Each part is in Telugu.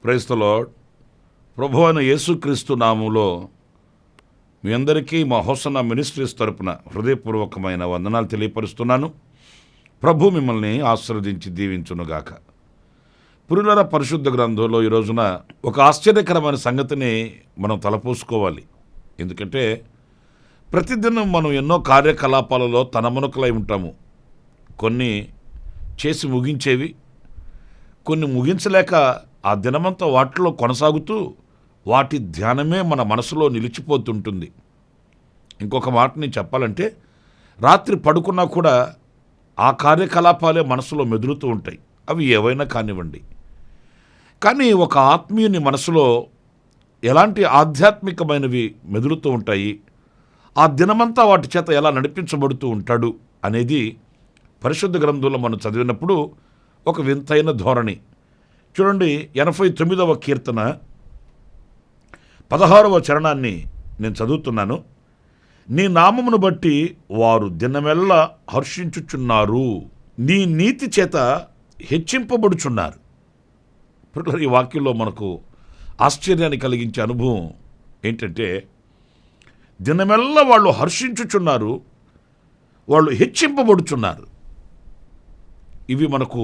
Praise the lord. ప్రభువైన యేసుక్రీస్తు నామములో మీ అందరికీ మా హోసన్న మినిస్ట్రీస్ తరపున హృదయపూర్వకమైన వందనాలు తెలియపరుస్తున్నాను. ప్రభు మిమ్మల్ని ఆశీర్వదించి దీవించునుగాక. పురులర పరిశుద్ధ గ్రంథంలో ఈ రోజున ఒక ఆశ్చర్యకరమైన సంగతిని మనం తలపోసుకోవాలి. ఎందుకంటే ప్రతిదినం మనం ఎన్నో కార్యకలాపాలలో తనమనుకలై ఉంటాము. కొన్ని చేసి ముగించేవి, కొన్ని ముగించలేక ఆ దినమంతా వాటిలో కొనసాగుతూ వాటి ధ్యానమే మన మనసులో నిలిచిపోతుంటుంది. ఇంకొక మాటని చెప్పాలంటే రాత్రి పడుకున్నా కూడా ఆ కార్యకలాపాలే మనసులో మెదులుతూ ఉంటాయి. అవి ఏవైనా కానివ్వండి. కానీ ఒక ఆత్మీయుని మనసులో ఎలాంటి ఆధ్యాత్మికమైనవి మెదులుతూ ఉంటాయి, ఆ దినమంతా వాటి చేత ఎలా నడిపించబడుతూ ఉంటాడు అనేది పరిశుద్ధ గ్రంథంలో మనం చదివినప్పుడు ఒక వింతైన ధోరణి. చూడండి, 89వ కీర్తన 16వ చరణాన్ని నేను చదువుతున్నాను. నీ నామమును బట్టి వారు దినమెల్లా హర్షించుచున్నారు, నీ నీతి చేత హెచ్చింపబడుచున్నారు. ఈ వాక్యంలో మనకు ఆశ్చర్యాన్ని కలిగించే అనుభవం ఏంటంటే, దినమెల్లా వాళ్ళు హర్షించుచున్నారు, వాళ్ళు హెచ్చింపబడుచున్నారు. ఇవి మనకు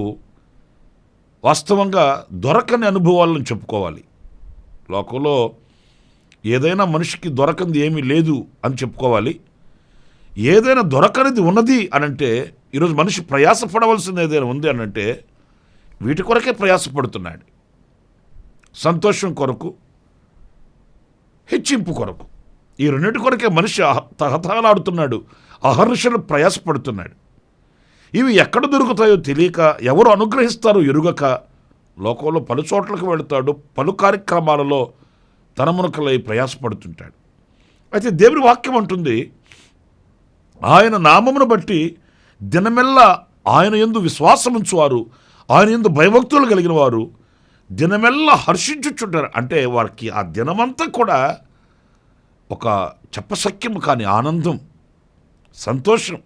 వాస్తవంగా దొరకని అనుభవాలను చెప్పుకోవాలి. లోకంలో ఏదైనా మనిషికి దొరకంది ఏమీ లేదు అని చెప్పుకోవాలి. ఏదైనా దొరకనిది ఉన్నది అనంటే, ఈరోజు మనిషి ప్రయాసపడవలసింది ఏదైనా ఉంది అనంటే వీటి కొరకే ప్రయాసపడుతున్నాడు. సంతోషం కొరకు, హెచ్చింపు కొరకు, ఈ రెండింటి కొరకే మనిషి తహతహలాడుతున్నాడు, అహర్నిశలు ప్రయాసపడుతున్నాడు. ఇవి ఎక్కడ దొరుకుతాయో తెలియక, ఎవరు అనుగ్రహిస్తారో ఎరుగక లోకంలో పలు చోట్లకు వెళతాడు, పలు కార్యక్రమాలలో తనమునకలై ప్రయాసపడుతుంటాడు. అయితే దేవుని వాక్యం అంటుంది, ఆయన నామమును బట్టి దినమెల్లా ఆయన యందు విశ్వాసముంచువారు, ఆయన యందు భయభక్తులు కలిగిన వారు దినమెల్లా హర్షించుచుంటారు. అంటే వారికి ఆ దినమంతా కూడా ఒక చెప్పశక్యము కాని ఆనందం, సంతోషం.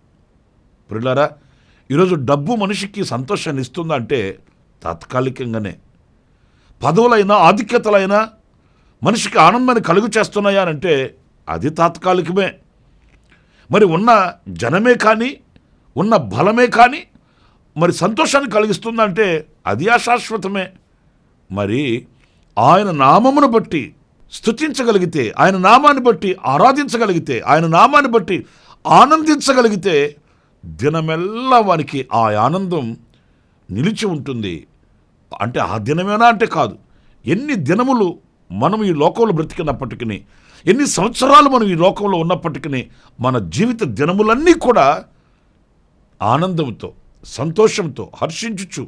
ప్రియులారా, ఈరోజు డబ్బు మనిషికి సంతోషాన్ని ఇస్తుందా అంటే తాత్కాలికంగానే. పదవులైనా ఆధిక్యతలైనా మనిషికి ఆనందాన్ని కలుగు చేస్తున్నాయా అంటే అది తాత్కాలికమే. మరి ఉన్న జనమే కానీ, ఉన్న బలమే కానీ మరి సంతోషాన్ని కలిగిస్తుందంటే అది అశాశ్వతమే. మరి ఆయన నామమును బట్టి స్తుతించగలిగితే, ఆయన నామాన్ని బట్టి ఆరాధించగలిగితే, ఆయన నామాన్ని బట్టి ఆనందించగలిగితే దినమెల్లా వానికి ఆ ఆనందం నిలిచి ఉంటుంది. అంటే ఆ దినమేనా అంటే కాదు, ఎన్ని దినములు మనం ఈ లోకంలో బ్రతికినప్పటికీ, ఎన్ని సంవత్సరాలు మనం ఈ లోకంలో ఉన్నప్పటికీ మన జీవిత దినములన్నీ కూడా ఆనందంతో, సంతోషంతో, హర్షించుచు,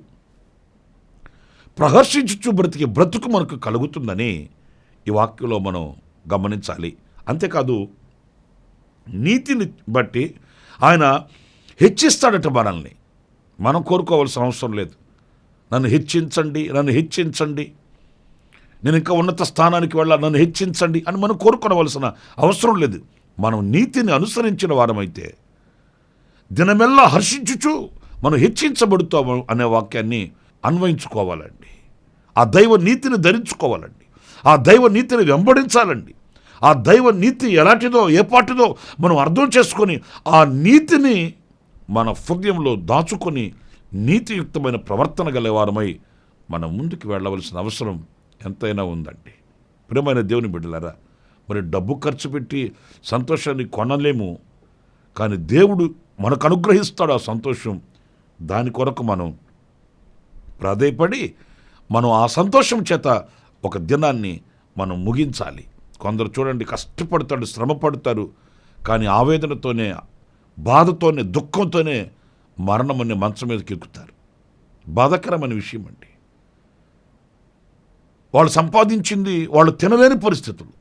ప్రహర్షించుచు బ్రతికే బ్రతుకు మనకు కలుగుతుందని ఈ వాక్యంలో మనం గమనించాలి. అంతేకాదు, నీతిని బట్టి ఆయన హెచ్చిస్తాడట మనల్ని. మనం కోరుకోవాల్సిన అవసరం లేదు. నన్ను హెచ్చించండి, నన్ను హెచ్చించండి, నేను ఇంకా ఉన్నత స్థానానికి వెళ్ళాలి, నన్ను హెచ్చించండి అని మనం కోరుకోవలసిన అవసరం లేదు. మనం నీతిని అనుసరించిన వారమైతే దినమెల్లా హర్షించుచు మనం హెచ్చించబడుతాము అనే వాక్యాన్ని అన్వయించుకోవాలండి. ఆ దైవ నీతిని ధరించుకోవాలండి. ఆ దైవ నీతిని వెంబడించాలండి. ఆ దైవ నీతి ఎలాంటిదో, ఏ పాటిదో మనం అర్థం చేసుకొని ఆ నీతిని మన హృదయంలో దాచుకొని నీతియుక్తమైన ప్రవర్తన గలవారమై మనం ముందుకు వెళ్ళవలసిన అవసరం ఎంతైనా ఉందండి. ప్రియమైన దేవుని బిడ్డలారా, మరి డబ్బు ఖర్చు పెట్టి సంతోషాన్ని కొనలేము, కానీ దేవుడు మనకు అనుగ్రహిస్తాడు ఆ సంతోషం. దాని కొరకు మనం ప్రాధేయపడి మనం ఆ సంతోషం చేత ఒక దినాన్ని మనం ముగించాలి. కొందరు చూడండి, కష్టపడతాడు, శ్రమ పడతారు, కానీ ఆవేదనతోనే, బాధతోనే, దుఃఖంతోనే మరణం అనే మంచం మీదకి ఎక్కుతారు. బాధాకరమైన విషయం అండి. వాళ్ళు సంపాదించింది వాళ్ళు తినలేని పరిస్థితులు,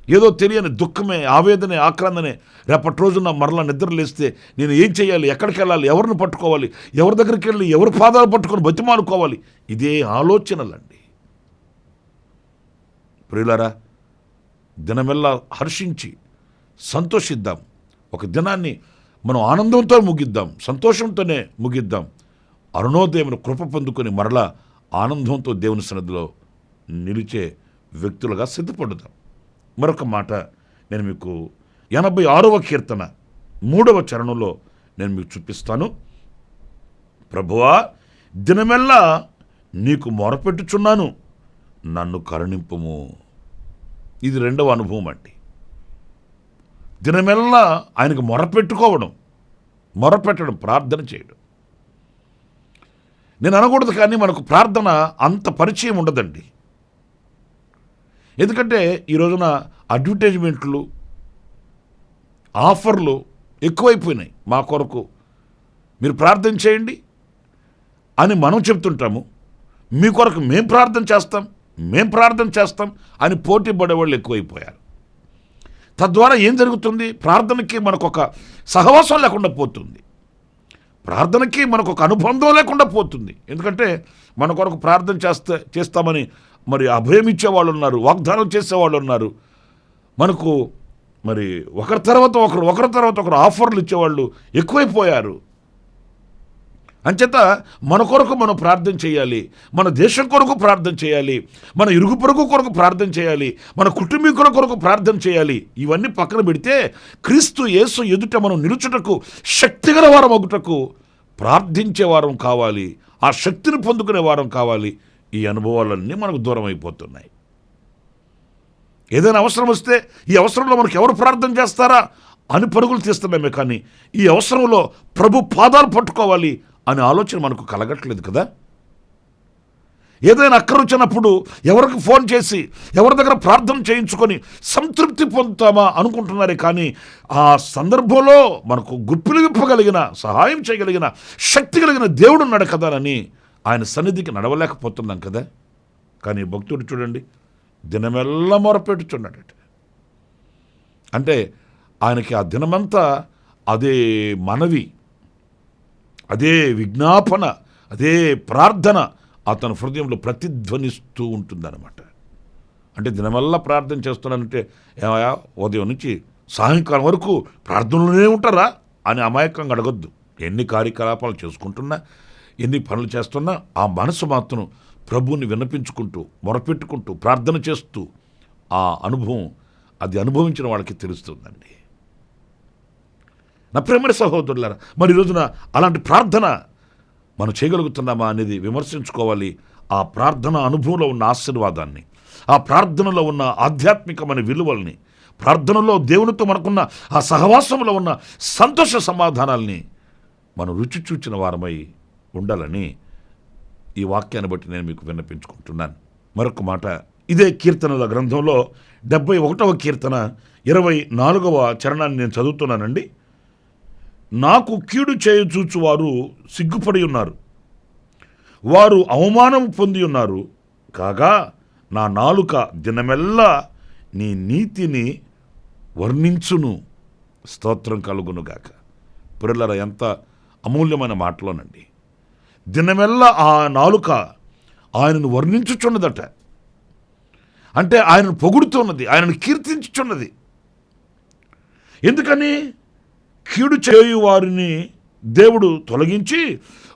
ఏదో తెలియని దుఃఖమే, ఆవేదనే, ఆక్రందనే. రేపటి రోజున మరలా నిద్రలేస్తే నేను ఏం చేయాలి, ఎక్కడికి వెళ్ళాలి, ఎవరిని పట్టుకోవాలి, ఎవరి దగ్గరికి వెళ్ళి ఎవరి పాదాలు పట్టుకొని బతిమాలుకోవాలి, ఇదే ఆలోచనలండి. ప్రియులారా, దినమెల్లా హర్షించి సంతోషిద్దాం. ఒక దినాన్ని మనం ఆనందంతో ముగిద్దాం, సంతోషంతోనే ముగిద్దాం. అరుణోదయమును కృప పొందుకొని మరలా ఆనందంతో దేవుని సన్నిధిలో నిలిచే వ్యక్తులుగా సిద్ధపడుదాం. మరొక మాట నేను మీకు 86వ కీర్తన 3వ చరణంలో నేను మీకు చూపిస్తాను. ప్రభువా, దినమెల్లా నీకు మొరపెట్టుచున్నాను, నన్ను కరుణింపుము. ఇది 2వ అనుభవం అండి. దినమెల్లా ఆయనకు మొరపెట్టుకోవడం, మొరపెట్టడం, ప్రార్థన చేయడం. నేను అనకూడదు కానీ మనకు ప్రార్థన అంత పరిచయం ఉండదండి. ఎందుకంటే ఈ రోజున అడ్వర్టైజ్మెంట్లు, ఆఫర్లు ఎక్కువైపోయినాయి. మా కొరకు మీరు ప్రార్థన చేయండి అని మనం చెప్తుంటాము, మీ కొరకు మేం ప్రార్థన చేస్తాం అని పోటీ పడేవాళ్ళు ఎక్కువైపోయారు. తద్వారా ఏం జరుగుతుంది? ప్రార్థనకి మనకు ఒక సహవాసం లేకుండా పోతుంది, ప్రార్థనకి మనకు ఒక అనుబంధం లేకుండా పోతుంది. ఎందుకంటే మన కొరకు ప్రార్థన చేస్తామని మరి అభయం ఇచ్చేవాళ్ళు ఉన్నారు, వాగ్దానం చేసేవాళ్ళు ఉన్నారు, మనకు మరి ఒకరి తర్వాత ఒకరు ఆఫర్లు ఇచ్చేవాళ్ళు ఎక్కువైపోయారు. అంచేత మన కొరకు మనం ప్రార్థన చేయాలి, మన దేశం కొరకు ప్రార్థన చేయాలి, మన ఇరుగు పొరుగు కొరకు ప్రార్థన చేయాలి, మన కుటుంబీకుల కొరకు ప్రార్థన చేయాలి. ఇవన్నీ పక్కన పెడితే క్రీస్తు యేసు ఎదుట మనం నిలుచుటకు, శక్తిగల వారం అగుటకు ప్రార్థించే వారం కావాలి, ఆ శక్తిని పొందుకునే వారం కావాలి. ఈ అనుభవాలన్నీ మనకు దూరం అయిపోతున్నాయి. ఏదైనా అవసరం వస్తే ఈ అవసరంలో మనకు ఎవరు ప్రార్థన చేస్తారా అని పరుగులు తీస్తున్నామే, కానీ ఈ అవసరంలో ప్రభు పాదాలు పట్టుకోవాలి అనే ఆలోచన మనకు కలగట్లేదు కదా. ఏదైనా అక్కర వచ్చినప్పుడు ఎవరికి ఫోన్ చేసి ఎవరి దగ్గర ప్రార్థన చేయించుకొని సంతృప్తి పొందుతామా అనుకుంటున్నారే, కానీ ఆ సందర్భంలో మనకు గుప్పిలు విప్పగలిగిన, సహాయం చేయగలిగిన, శక్తి కలిగిన దేవుడు ఉన్నాడు కదా అని ఆయన సన్నిధికి నడవలేకపోతున్నాం కదా. కానీ భక్తుడు చూడండి, దినమెల్లా మొరపెట్టుచున్నాడట. అంటే ఆయనకి ఆ దినమంతా అదే మనవి, అదే విజ్ఞాపన, అదే ప్రార్థన అతని హృదయంలో ప్రతిధ్వనిస్తూ ఉంటుందన్నమాట. అంటే దినమల్లా ప్రార్థన చేస్తున్నానంటే ఏమయ్యా ఉదయం నుంచి సాయంకాలం వరకు ప్రార్థనలోనే ఉంటారా అని అమాయకంగా అడగొద్దు. ఎన్ని కార్యకలాపాలు చేసుకుంటున్నా, ఎన్ని పనులు చేస్తున్నా ఆ మనసు మాత్రం ప్రభువుని విన్నపించుకుంటూ, మొరపెట్టుకుంటూ, ప్రార్థన చేస్తూ ఆ అనుభవం అది అనుభవించిన వాళ్ళకి తెలుస్తుందండి. నా ప్రేమని సహోదరులారా, మరి ఈరోజున అలాంటి ప్రార్థన మనం చేయగలుగుతున్నామా అనేది విమర్శించుకోవాలి. ఆ ప్రార్థన అనుభవంలో ఉన్న ఆశీర్వాదాన్ని, ఆ ప్రార్థనలో ఉన్న ఆధ్యాత్మికమైన విలువల్ని, ప్రార్థనలో దేవునితో మనకున్న ఆ సహవాసంలో ఉన్న సంతోష సమాధానాల్ని మనం రుచి చూచిన వారమై ఉండాలని ఈ వాక్యాన్ని బట్టి నేను మీకు విన్నపించుకుంటున్నాను. మరొక మాట, ఇదే కీర్తనల గ్రంథంలో 71వ కీర్తన 24వ చరణాన్ని నేను చదువుతున్నానండి. నాకు కీడు చేయచూచువారు సిగ్గుపడి ఉన్నారు, వారు అవమానం పొంది ఉన్నారు, కాగా నా నాలుక దినమెల్లా నీ నీతిని వర్ణించును, స్తోత్రం కలుగునుగాక. పిల్లల ఎంత అమూల్యమైన మాటలోనండి. దినమెల్లా ఆ నాలుక ఆయనను వర్ణించుచున్నదట. అంటే ఆయనను పొగుడుతున్నది, ఆయనను కీర్తించుచున్నది. ఎందుకని? కీడు చేయు వారిని దేవుడు తొలగించి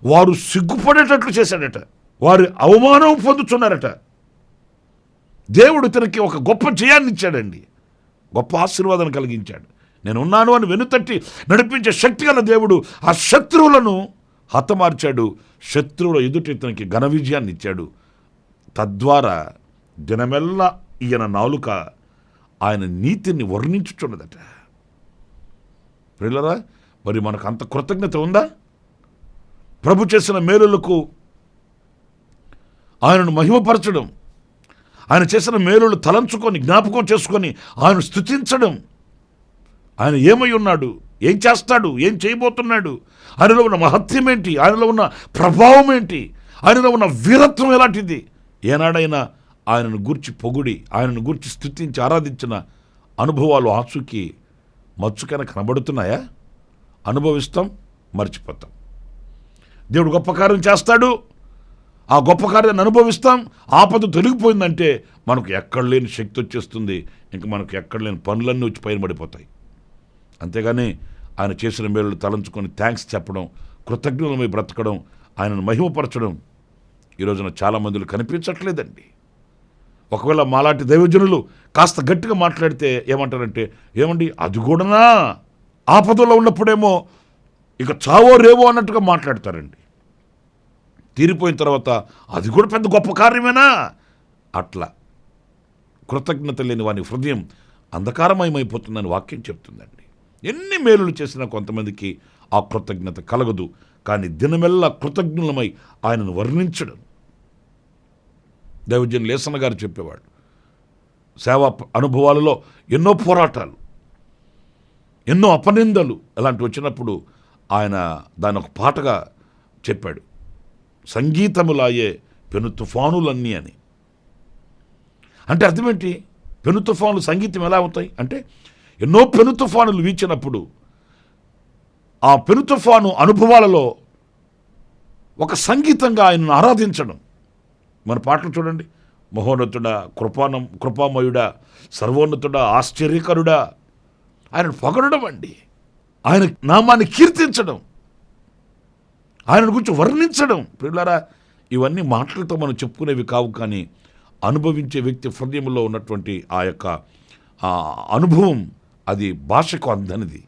వారు సిగ్గుపడేటట్లు చేశాడట, వారి అవమానం పొందుతున్నారట. దేవుడు తనకి ఒక గొప్ప జయాన్ని ఇచ్చాడండి, గొప్ప ఆశీర్వాదాన్ని కలిగించాడు. నేనున్నాను అని వెనుతట్టి నడిపించే శక్తి గల దేవుడు ఆ శత్రువులను హతమార్చాడు, శత్రువుల ఎదుటి ఇతనికి ఘన విజయాన్ని ఇచ్చాడు. తద్వారా దినమెల్లా ఈయన నాలుక ఆయన నీతిని వర్ణించుచున్నదట. ప్రియులారా, మరి మనకు అంత కృతజ్ఞత ఉందా? ప్రభు చేసిన మేలులకు ఆయనను మహిమపరచడం, ఆయన చేసిన మేలులు తలంచుకొని జ్ఞాపకం చేసుకొని ఆయన స్తుతించడం, ఆయన ఏమై ఉన్నాడు, ఏం చేస్తాడు, ఏం చేయబోతున్నాడు, ఆయనలో ఉన్న మహత్యం ఏంటి, ఆయనలో ఉన్న ప్రభావం ఏంటి, ఆయనలో ఉన్న వీరత్వం ఎలాంటిది, ఏనాడైనా ఆయనను గూర్చి పొగిడి, ఆయనను గూర్చి స్తుతించి ఆరాధించిన అనుభవాలు ఆచూకీ మచ్చుకైనా కనబడుతున్నాయా? అనుభవిస్తాం, మర్చిపోతాం. దేవుడు గొప్ప కార్యం చేస్తాడు, ఆ గొప్ప కార్యాన్ని అనుభవిస్తాం. ఆపద తొలగిపోయిందంటే మనకు ఎక్కడ లేని శక్తి వచ్చేస్తుంది, ఇంక మనకు ఎక్కడ లేని పనులన్నీ వచ్చి పైన పడిపోతాయి. అంతేగాని ఆయన చేసిన మేలు తలంచుకొని థ్యాంక్స్ చెప్పడం, కృతజ్ఞతమై బ్రతకడం, ఆయనను మహిమపరచడం ఈరోజున చాలామందిలో కనిపించట్లేదండి. ఒకవేళ మాలాంటి దైవజనులు కాస్త గట్టిగా మాట్లాడితే ఏమంటారంటే, ఏమండి అది కూడానా, ఆపదలో ఉన్నప్పుడేమో ఇక చావో రేవో అన్నట్టుగా మాట్లాడతారండి. తీరిపోయిన తర్వాత అది కూడా పెద్ద గొప్ప కార్యమేనా? అట్లా కృతజ్ఞత లేని వాని హృదయం అంధకారమయమైపోతుందని వాక్యం చెప్తుందండి. ఎన్ని మేలులు చేసినా కొంతమందికి ఆ కృతజ్ఞత కలగదు. కానీ దినమెల్లా కృతజ్ఞులమై ఆయనను వర్ణించడం. దైవజనులు లేసన్న గారు చెప్పేవాడు, సేవా అనుభవాలలో ఎన్నో పోరాటాలు, ఎన్నో అపనిందలు అలాంటివి వచ్చినప్పుడు ఆయన దాని ఒక పాటగా చెప్పాడు, సంగీతములాయే పెను తుఫానులన్నీ అని. అంటే అర్థమేంటి? పెను తుఫానులు సంగీతం ఎలా అవుతాయి అంటే, ఎన్నో పెను తుఫానులు వీచినప్పుడు ఆ పెను తుఫాను అనుభవాలలో ఒక సంగీతంగా ఆయనను ఆరాధించడం. మన పాటలు చూడండి, మహోన్నతుడా, కృపామయుడా, సర్వోన్నతుడా, ఆశ్చర్యకరుడా, ఆయనను పొగడడం అండి, ఆయన నామాన్ని కీర్తించడం, ఆయన గురించి వర్ణించడం. ప్రియులారా, ఇవన్నీ మాటలతో మనం చెప్పుకునేవి కావు, కానీ అనుభవించే వ్యక్తి హృదయంలో ఉన్నటువంటి ఆ యొక్క అనుభవం అది భాషకు అందనిది.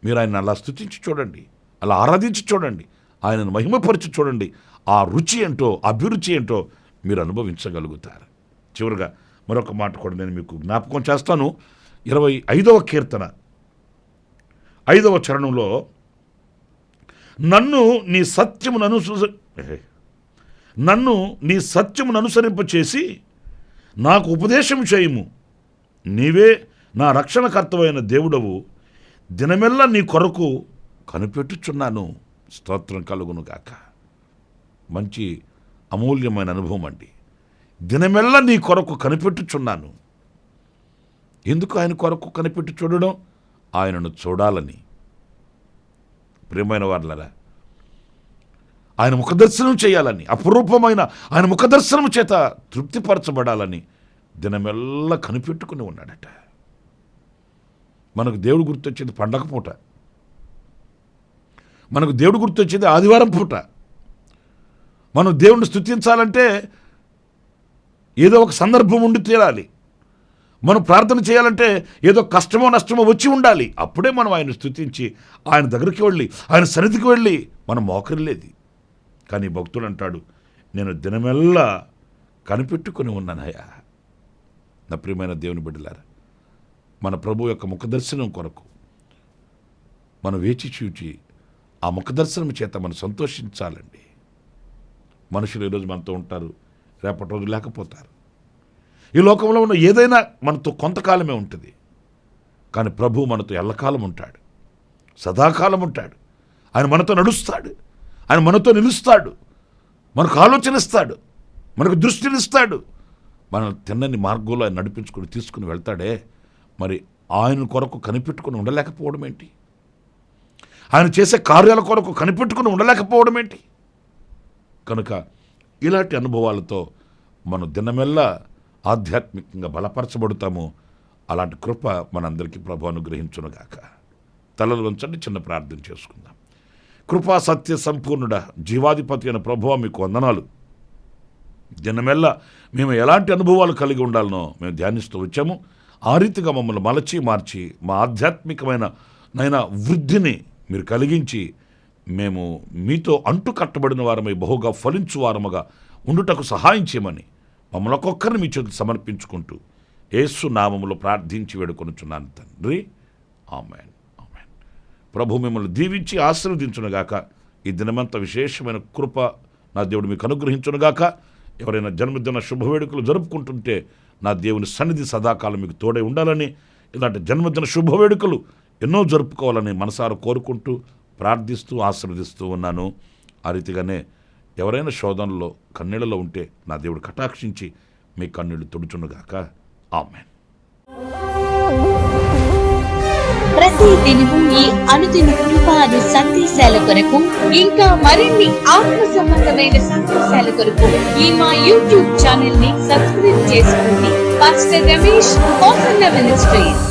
మీరు ఆయన అలా స్తుతించి చూడండి, అలా ఆరాధించి చూడండి, ఆయనను మహిమపరిచి చూడండి. ఆ రుచి ఏంటో, అభిరుచి ఏంటో మీరు అనుభవించగలుగుతారు. చివరిగా మరొక మాట కూడా నేను మీకు జ్ఞాపకం చేస్తాను. 25వ కీర్తన 5వ చరణంలో, నన్ను నీ సత్యమును అనుసరింపచేసి నాకు ఉపదేశం చేయము. నీవే నా రక్షణకర్తవైన దేవుడవు, దినమెల్లా నీ కొరకు కనిపెట్టుచున్నాను. స్తోత్రం కలుగును గాక. మంచి అమూల్యమైన అనుభవం అండి. దినమెల్లా నీ కొరకు కనిపెట్టుచున్నాను. ఎందుకు ఆయన కొరకు కనిపెట్టు చూడడం? ఆయనను చూడాలని. ప్రియమైన వారలారా, ఆయన ముఖదర్శనం చేయాలని, అపురూపమైన ఆయన ముఖదర్శనం చేత తృప్తిపరచబడాలని దినమెల్లా కనిపెట్టుకుని ఉన్నాడట. మనకు దేవుడు గుర్తొచ్చేది పండగ పూట, మనకు దేవుడు గుర్తొచ్చేది ఆదివారం పూట. మనం దేవుణ్ణి స్తుతించాలంటే ఏదో ఒక సందర్భం ఉండి తీరాలి. మనం ప్రార్థన చేయాలంటే ఏదో కష్టమో నష్టమో వచ్చి ఉండాలి. అప్పుడే మనం ఆయన స్తుతించి ఆయన దగ్గరికి వెళ్ళి, ఆయన సన్నిధికి వెళ్ళి మనం మోకరిల్లేది. కానీ భక్తుడు అంటాడు, నేను దినమెల్లా కనిపెట్టుకుని ఉన్నానయ్యా. నా ప్రియమైన దేవుని బిడ్డలారా, మన ప్రభు యొక్క ముఖదర్శనం కొరకు మనం వేచి చూచి ఆ ముఖదర్శనం చేత మనం సంతోషించాలండి. మనుషులు ఈరోజు మనతో ఉంటారు, రేపటి రోజు లేకపోతారు. ఈ లోకంలో ఉన్న ఏదైనా మనతో కొంతకాలమే ఉంటుంది, కానీ ప్రభు మనతో ఎల్లకాలం ఉంటాడు, సదాకాలం ఉంటాడు. ఆయన మనతో నడుస్తాడు, ఆయన మనతో నిలుస్తాడు, మనకు ఆలోచనిస్తాడు, మనకు దృష్టినిస్తాడు. మనల్ని తిన్నని మార్గంలో ఆయన నడిపించుకుని తీసుకుని వెళ్తాడే. మరి ఆయన కొరకు కనిపెట్టుకుని ఉండలేకపోవడం ఏంటి? ఆయన చేసే కార్యాల కొరకు కనిపెట్టుకుని ఉండలేకపోవడం ఏంటి? కనుక ఇలాంటి అనుభవాలతో మనం దినమెల్లా ఆధ్యాత్మికంగా బలపరచబడతాము. అలాంటి కృప మనందరికీ ప్రభు అనుగ్రహించునుగాక. తలలు వంచండి, చిన్న ప్రార్థన చేసుకుందాం. కృపా సత్య సంపూర్ణుడ, జీవాధిపతి అయిన ప్రభువా, మీకు వందనాలు. దినమెల్లా మేము ఎలాంటి అనుభవాలు కలిగి ఉండాలనో మేము ధ్యానిస్తూ వచ్చాము. ఆ రీతిగా మమ్మల్ని మలచి మార్చి మా ఆధ్యాత్మికమైన వృద్ధిని మీరు కలిగించి మేము మీతో అంటు కట్టబడిన వారమై బహుగా ఫలించు వారముగా ఉండుటకు సహాయం చేయమని మమ్మల్ని ఒక్కొక్కరిని మీ చేతులు సమర్పించుకుంటూ యేసు నామములో ప్రార్థించి వేడుకొనుచున్నాను తండ్రి. ఆమేన్, ఆమేన్. ప్రభు మిమ్మల్ని దీవించి ఆశీర్వదించునుగాక. ఈ దినమంతా విశేషమైన కృప నా దేవుడు మీకు అనుగ్రహించునుగాక. ఎవరైనా జన్మదిన శుభవేడుకలు జరుపుకుంటుంటే నా దేవుని సన్నిధి సదాకాలం మీకు తోడై ఉండాలని, ఇలాంటి జన్మదిన శుభవేడుకలు ఎన్నో జరుపుకోవాలని మనసారా కోరుకుంటూ ప్రార్థిస్తూ ఆశీర్వదిస్తూ ఉన్నాను. ఆ రీతిగానే ఎవరైనా శోధనలో కన్నీళ్లలో ఉంటే నా దేవుడు కటాక్షించి మీ కన్నీళ్లు తుడుచునుగాక. ఆమేన్. ప్రతి దినము ఈ అనుదిన కృపాను సందేశాల కొరకు, ఇంకా మరిన్ని ఆత్మ సంబంధమైన సందేశాల కొరకు ఈ మా యూట్యూబ్ ఛానల్ ని సబ్స్క్రైబ్ చేసుకోండి. Pastor Ramesh, hosanna ministries.